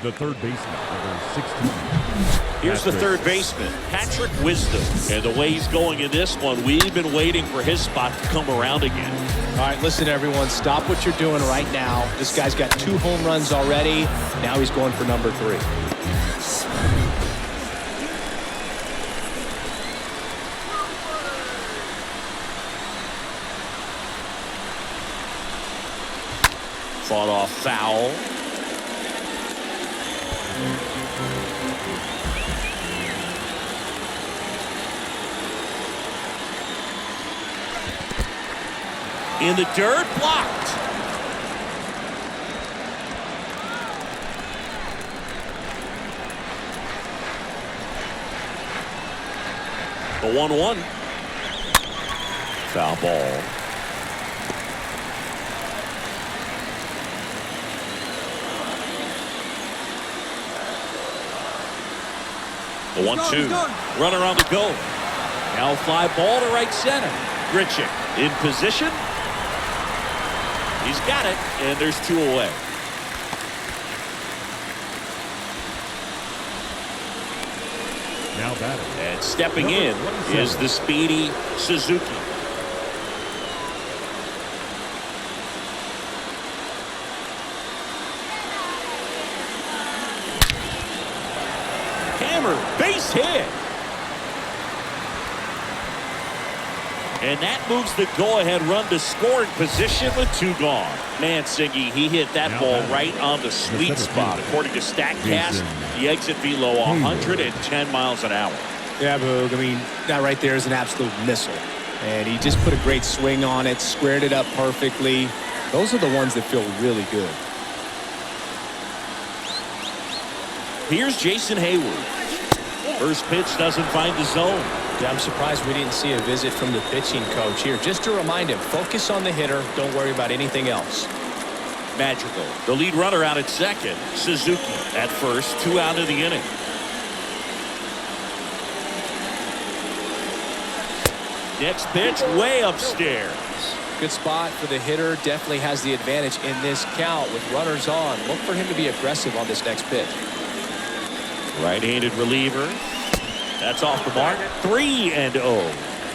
Speaker 4: The third baseman, number 16.
Speaker 1: Here's the third baseman, Patrick Wisdom. And the way he's going in this one, we've been waiting for his spot to come around again.
Speaker 2: All right, listen, everyone. Stop what you're doing right now. This guy's got 2 home runs already. Now he's going for number 3.
Speaker 1: Fought off foul. In the dirt, blocked. The 1-1. Foul ball. The 1-2. Runner on the go. Now fly ball to right center. Grichuk in position. He's got it, and there's 2 away.
Speaker 4: Now batting.
Speaker 1: And stepping in is the speedy Suzuki. Hammer, base hit. And that moves the go-ahead run to scoring position with 2 gone. Man, Siggy, he hit that ball right on the sweet spot. According to StatCast, the exit velo 110 miles an hour.
Speaker 2: Yeah, Boog. I mean, that right there is an absolute missile. And he just put a great swing on it, squared it up perfectly. Those are the ones that feel really good.
Speaker 1: Here's Jason Hayward. First pitch doesn't find the zone.
Speaker 3: Yeah, I'm surprised we didn't see a visit from the pitching coach here. Just to remind him, focus on the hitter. Don't worry about anything else.
Speaker 1: Magical. The lead runner out at second. Suzuki at first. 2 out of the inning. Next pitch way upstairs.
Speaker 3: Good spot for the hitter. Definitely has the advantage in this count with runners on. Look for him to be aggressive on this next pitch.
Speaker 1: Right-handed reliever. That's off the mark. 3-0.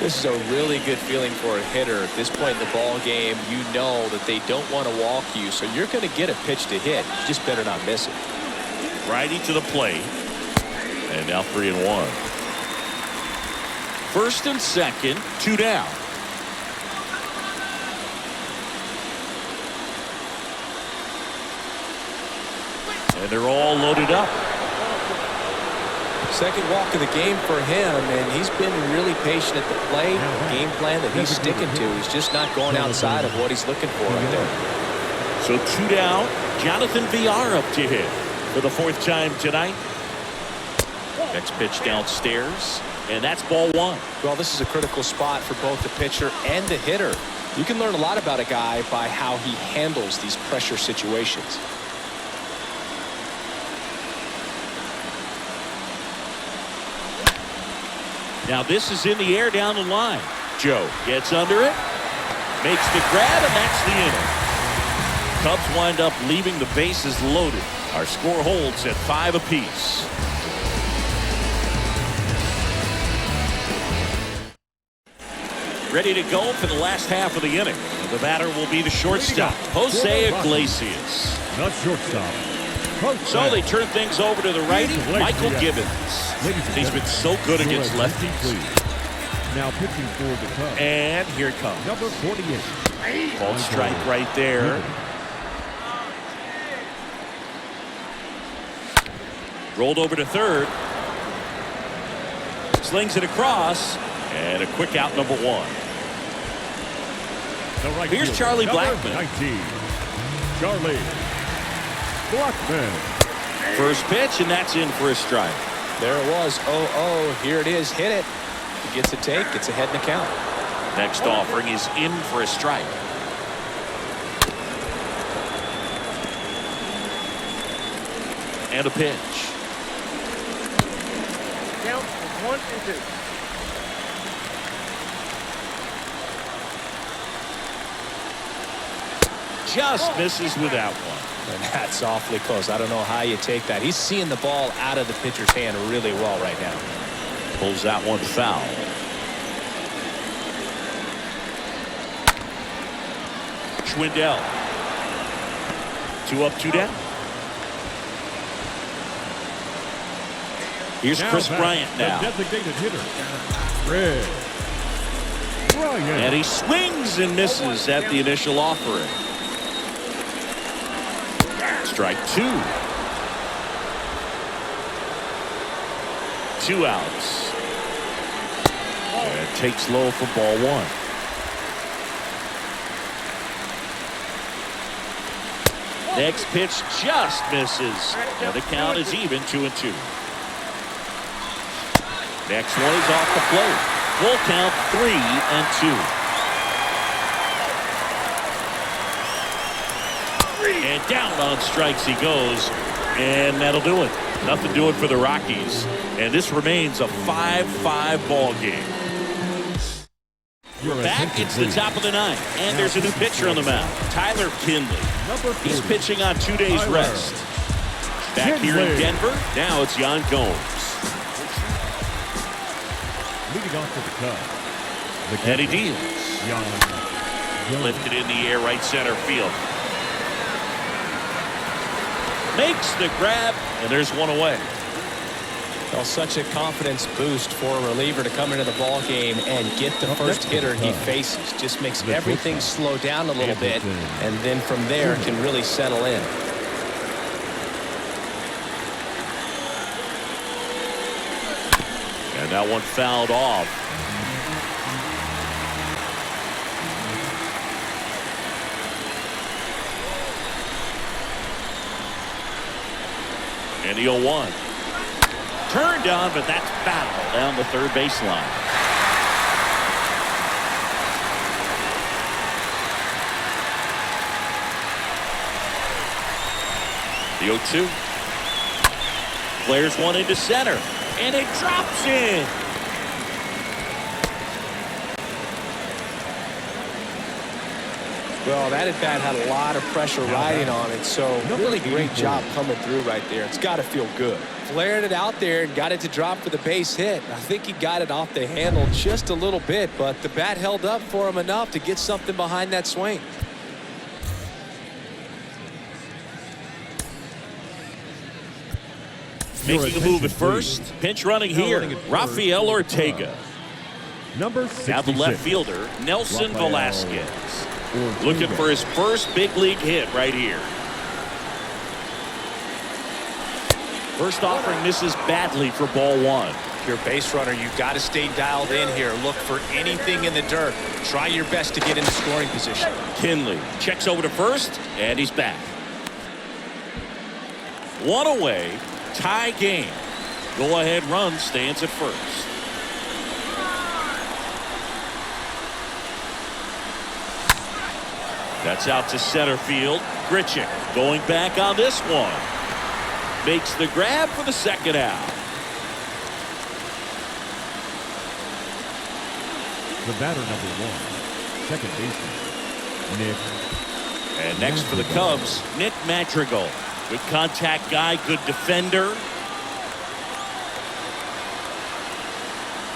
Speaker 3: This is a really good feeling for a hitter. At this point in the ball game, you know that they don't want to walk you, so you're going to get a pitch to hit. You just better not miss it.
Speaker 1: Righty to the plate. And now 3-1. First and second, 2 down. And they're all loaded up.
Speaker 3: Second walk of the game for him, and he's been really patient at the plate. Game plan that he's sticking to. He's just not going outside of what he's looking for right there.
Speaker 1: So 2 down. Jonathan VR up to hit for the 4th time tonight. Next pitch downstairs, and that's ball 1.
Speaker 3: Well, this is a critical spot for both the pitcher and the hitter. You can learn a lot about a guy by how he handles these pressure situations.
Speaker 1: Now this is in the air down the line. Joe gets under it, makes the grab, and that's the inning. Cubs wind up leaving the bases loaded. Our score holds at 5 apiece. Ready to go for the last half of the inning. The batter will be the shortstop, Jose Iglesias.
Speaker 4: Not shortstop.
Speaker 1: So they turn things over to the righty, Michael Gibbons. He's been so good against lefties.
Speaker 4: Now pitching for the Cubs.
Speaker 1: And here it comes.
Speaker 4: Number 48.
Speaker 1: Ball strike right there. Rolled over to third. slings it across, and a quick out, number 1. Here's Charlie Blackmon.
Speaker 4: 19, Charlie Blackmon.
Speaker 1: First pitch, and that's in for a strike.
Speaker 3: There it was. 0-0. Here it is. Hit it. He gets a take. Gets ahead in the count.
Speaker 1: Next offering is in for a strike. And a pitch.
Speaker 5: Count is 1 and 2.
Speaker 1: Just misses with that one.
Speaker 3: And that's awfully close. I don't know how you take that. He's seeing the ball out of the pitcher's hand really well right now.
Speaker 1: Pulls that one foul. Schwindel. 2 up, 2 down. Here's Chris Bryant now.
Speaker 4: The designated hitter, Chris Bryant.
Speaker 1: And he swings and misses at the initial offering. Strike 2. 2 outs. And takes low for ball 1. Next pitch just misses. And the count is even, 2-2. Next one is off the plate. Full count, 3-2. And down on strikes he goes, and that'll do it. Nothing doing for the Rockies, and this remains a 5-5 ball game. We're back. It's the top of the 9th, and there's a new pitcher on the mound, Tyler Kinley. He's pitching on 2 days rest. Back here in Denver, now it's Yan Gomes.
Speaker 4: Leading off to the Cubs,
Speaker 1: And he deals. Lifted in the air, right center field. Makes the grab, and there's one away.
Speaker 3: Well, such a confidence boost for a reliever to come into the ball game and get the first hitter he faces. Just makes everything slow down a little bit, and then from there can really settle in.
Speaker 1: And that one fouled off. And the 0-1. Turned on, but that's foul down the third baseline. The 0-2. Flares one into center, and it drops in.
Speaker 3: Well, that at bat had a lot of pressure riding on it, so really great job coming through right there. It's got to feel good. Flared it out there and got it to drop for the base hit. I think he got it off the handle just a little bit, but the bat held up for him enough to get something behind that swing.
Speaker 1: Making a move at first. Pinch running here. Rafael Ortega.
Speaker 4: Number 66.
Speaker 1: Now the left fielder, Nelson Velasquez. Looking for his first big league hit right here. First offering misses badly for ball 1.
Speaker 3: If you're a base runner, you've got to stay dialed in here. Look for anything in the dirt. Try your best to get into scoring position.
Speaker 1: Kinley checks over to first, and he's back. One away, tie game. Go ahead run stands at first. That's out to center field. Grichuk going back on this one. Makes the grab for the second out.
Speaker 4: The batter, number 1, second baseman, Nick.
Speaker 1: And next for the Cubs, Nick Madrigal. Good contact guy, good defender.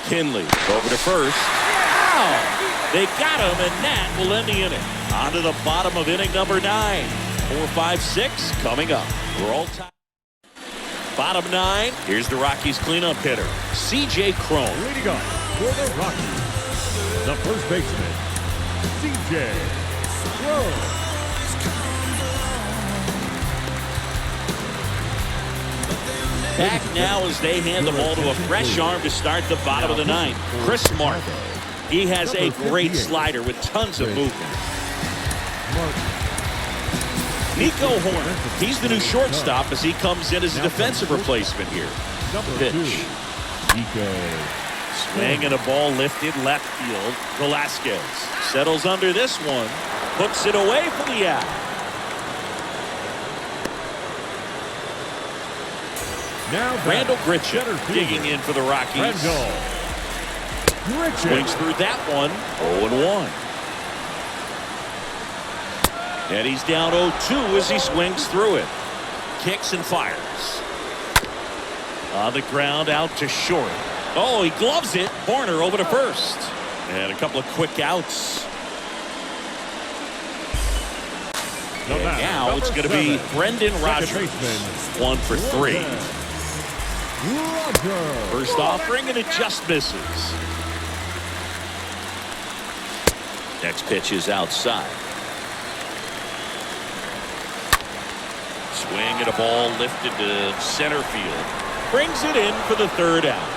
Speaker 1: Kinley over to first. Ow! They got him, and that will end the inning. On to the bottom of inning number 9. 4, 5, 6 coming up. We're all tied. Bottom 9. Here's the Rockies cleanup hitter, C.J. Cron.
Speaker 4: Leading up for the Rockies, the first baseman, C.J. Cron.
Speaker 1: back now as they hand the ball to a fresh arm to start the bottom of the ninth. Chris Martin. He has a great slider with tons of movement. Nico Horner. He's the new shortstop as he comes in as a defensive replacement here. Pitch. Swing and a ball lifted left field. Velasquez settles under this one. Hooks it away from the out. Randall Gritchen digging in for the Rockies. Swings through that one. 0-1. And he's down 0-2 as he swings through it. Kicks and fires. On the ground out to short. Oh, he gloves it. Horner over to first. And a couple of quick outs. And now it's going to be Brendan Rodgers. 1 for 3. First offering, and it just misses. Next pitch is outside. Swing and a ball lifted to center field. Brings it in for the third out.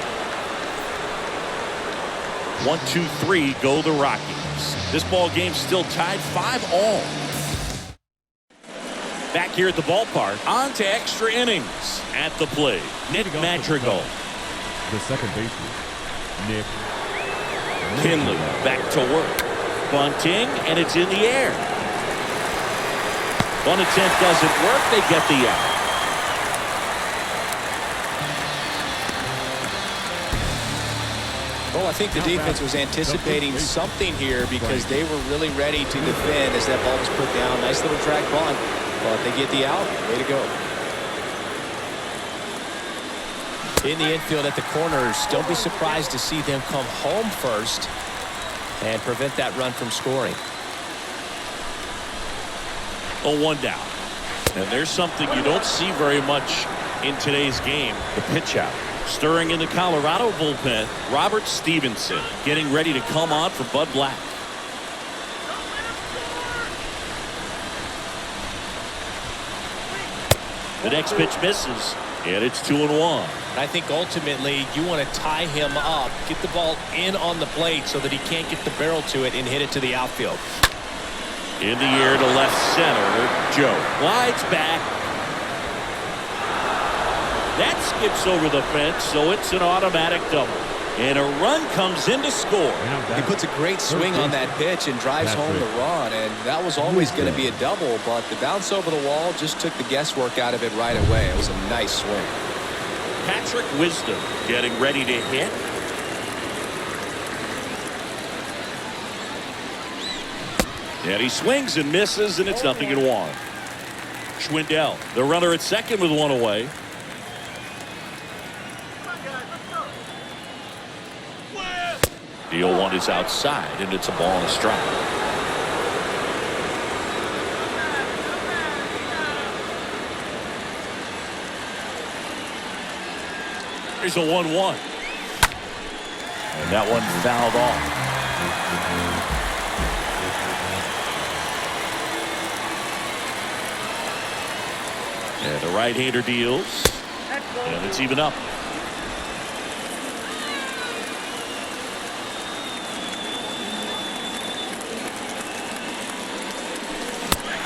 Speaker 1: 1-2-3 go the Rockies. This ball game still tied 5-all. Back here at the ballpark, on to extra innings. At the plate, Nick Madrigal.
Speaker 4: The second baseman, Nick
Speaker 1: Kinley back to work. Bunting, and it's in the air. One attempt doesn't work. They get the out.
Speaker 3: Well, I think the defense was anticipating something here because they were really ready to defend as that ball was put down. Nice little track bunt, but they get the out. Way to go. In the infield at the corners, don't be surprised to see them come home first and prevent that run from scoring.
Speaker 1: 0-1 down. And there's something you don't see very much in today's game, the pitch out. Stirring in the Colorado bullpen, Robert Stevenson getting ready to come on for Bud Black. The next pitch misses, and it's 2-1.
Speaker 3: I think ultimately you want to tie him up, get the ball in on the plate so that he can't get the barrel to it and hit it to the outfield.
Speaker 1: In the air to left center, Joe glides back. That skips over the fence, so it's an automatic double. And a run comes in to score.
Speaker 3: He puts a great swing on that pitch and drives home the run, and that was always going to be a double, but the bounce over the wall just took the guesswork out of it right away. It was a nice swing.
Speaker 1: Patrick Wisdom getting ready to hit. And he swings and misses, and it's 0-1. Schwindel, the runner at second with one away. The 0-1 is outside, and it's a ball and a strike. Here's a 1-1. And that one fouled off. And the right-hander deals. And it's even up.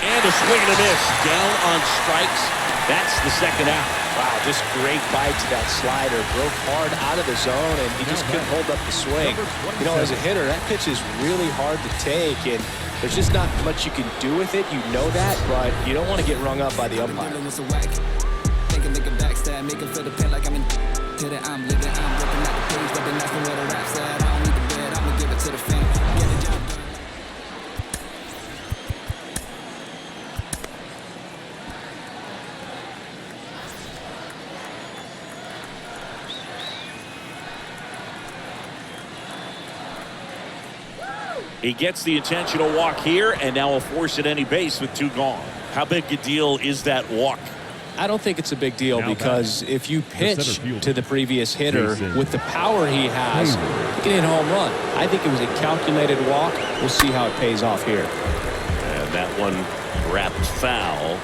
Speaker 1: And a swing and a miss. Down on strikes. That's the second out.
Speaker 3: Wow, just great bite to that slider. Broke hard out of the zone, and he just couldn't hold up the swing. You know, as a hitter, that pitch is really hard to take, and there's just not much you can do with it. You know that, but you don't want to get rung up by the umpire.
Speaker 1: He gets the intentional walk here, and now will force at any base with 2 gone. How big a deal is that walk?
Speaker 3: I don't think it's a big deal because if you pitch to the previous hitter with the power he has, you can hit a home run. I think it was a calculated walk. We'll see how it pays off here.
Speaker 1: And that one wrapped foul.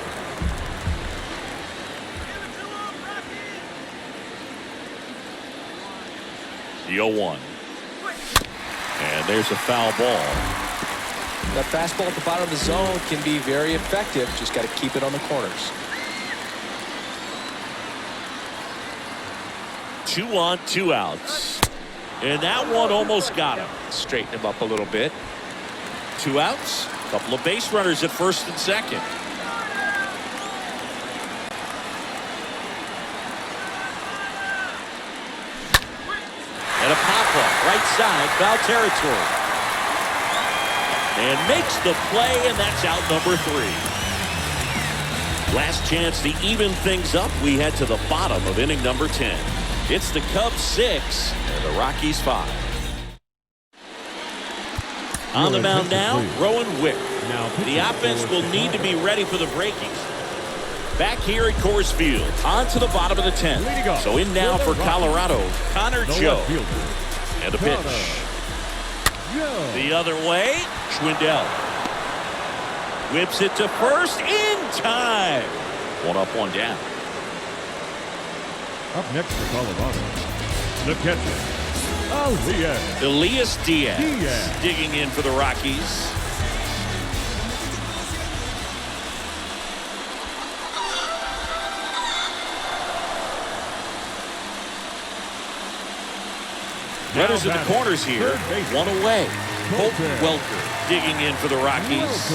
Speaker 1: The 0-1. And there's a foul ball.
Speaker 3: That fastball at the bottom of the zone can be very effective. Just got to keep it on the corners.
Speaker 1: 2 on, 2 outs. And that one almost got him.
Speaker 3: Straighten him up a little bit.
Speaker 1: 2 outs. A couple of base runners at first and second. And a pop-up right side, foul territory. And makes the play, and that's out number 3. Last chance to even things up. We head to the bottom of inning number 10. It's the Cubs 6 and the Rockies 5. On the mound now, Rowan Wick. The offense will need to be ready for the breaking. Back here at Coors Field, on to the bottom of the 10th. So in now for Colorado, Connor Joe. And a pitch. The other way, Schwindel. Whips it to first in time. 1 up, 1 down.
Speaker 4: Up next for Colorado, the catcher,
Speaker 1: Elias Diaz digging in for the Rockies. Runners in the corners here. 1 away. Colton Welker digging in for the Rockies.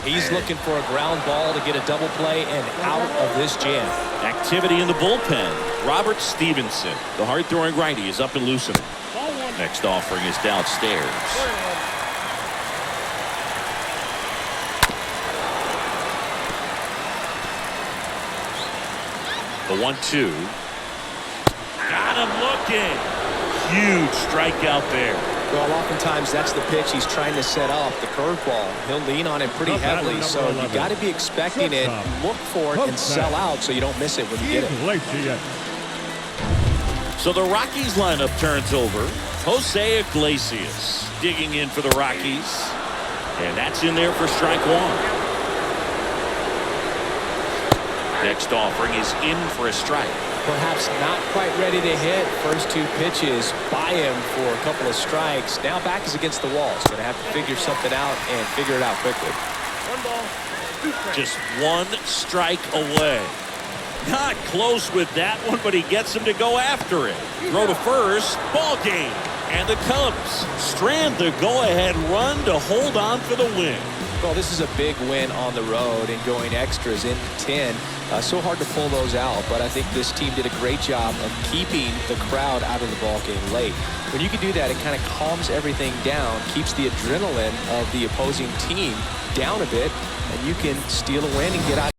Speaker 3: He's looking for a ground ball to get a double play and out of this jam.
Speaker 1: Activity in the bullpen. Robert Stevenson, the hard-throwing righty, is up and loosening. Next offering is downstairs. The 1-2. Got him looking. Huge strikeout there.
Speaker 3: Well, oftentimes that's the pitch he's trying to set up, the curveball. He'll lean on it pretty heavily, so you got to be expecting it, look for it, and sell out so you don't miss it when you get it.
Speaker 1: So the Rockies lineup turns over. Jose Iglesias digging in for the Rockies. And that's in there for strike 1. Next offering is in for a strike.
Speaker 3: Perhaps not quite ready to hit. First 2 pitches by him for a couple of strikes. Now back is against the wall. So going to have to figure something out and figure it out quickly.
Speaker 5: 1 ball, 2 strikes.
Speaker 1: Just 1 strike away. Not close with that one, but he gets him to go after it. Throw to first, ball game. And the Cubs strand the go-ahead run to hold on for the win.
Speaker 3: Well, this is a big win on the road and going extras in 10. So hard to pull those out, but I think this team did a great job of keeping the crowd out of the ball game late. When you can do that, it kind of calms everything down, keeps the adrenaline of the opposing team down a bit, and you can steal a win and get out.